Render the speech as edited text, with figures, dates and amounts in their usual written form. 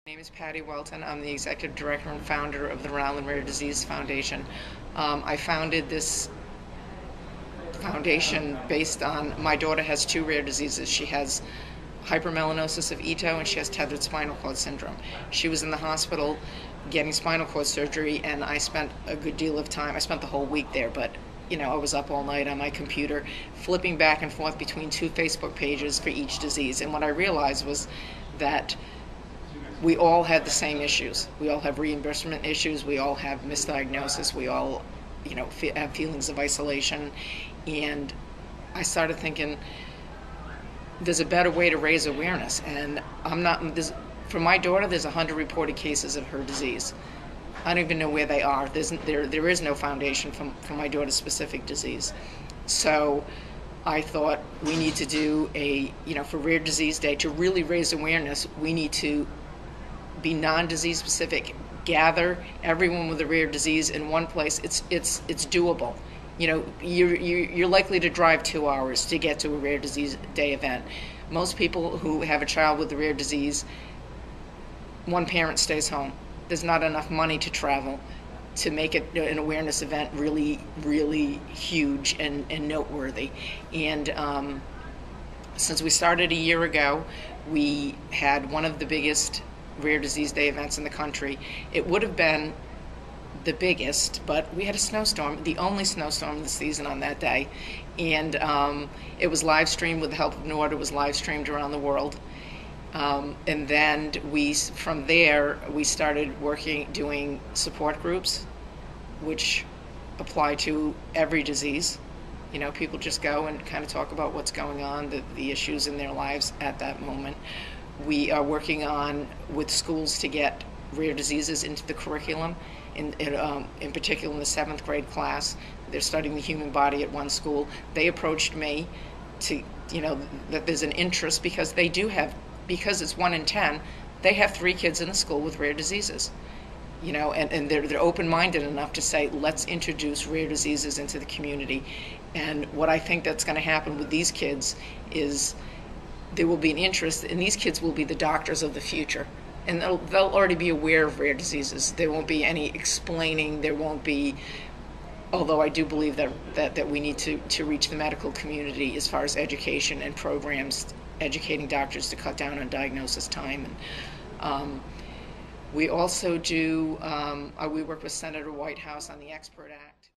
My name is Patty Weltin. I'm the executive director and founder of the Rhode Island Rare Disease Foundation. I founded this foundation based on my daughter has two rare diseases. She has hypermelanosis of Ito and she has tethered spinal cord syndrome. She was in the hospital getting spinal cord surgery, and I spent a good deal of time. I spent the whole week there, but I was up all night on my computer flipping back and forth between two Facebook pages for each disease. And what I realized was that we all had the same issues. We all have reimbursement issues. We all have misdiagnosis. We all, have feelings of isolation. And I started thinking, there's a better way to raise awareness. And for my daughter, there's 100 reported cases of her disease. I don't even know where they are. There is no foundation for my daughter's specific disease. So I thought we need to do for Rare Disease Day, to really raise awareness, we need to be non-disease specific, gather everyone with a rare disease in one place. It's doable. You're likely to drive 2 hours to get to a Rare Disease Day event. Most people who have a child with a rare disease, one parent stays home. There's not enough money to travel to make it an awareness event really, really huge and noteworthy. And since we started a year ago, we had one of the biggest Rare Disease Day events in the country. It would have been the biggest, but we had a snowstorm, the only snowstorm of the season on that day. And it was live streamed with the help of NORD. It was live streamed around the world. And then from there, we started doing support groups, which apply to every disease. People just go and kind of talk about what's going on, the issues in their lives at that moment. We are working with schools to get rare diseases into the curriculum. In particular, in the 7th grade class, they're studying the human body at one school. They approached me that there's an interest because because it's 1 in 10, they have 3 kids in the school with rare diseases. And they're open-minded enough to say, let's introduce rare diseases into the community. And what I think that's going to happen with these kids is there will be an interest, and these kids will be the doctors of the future. And they'll already be aware of rare diseases. There won't be any explaining. There won't be, although I do believe that we need to reach the medical community as far as education and programs, educating doctors to cut down on diagnosis time. And we also we work with Senator Whitehouse on the Expert Act.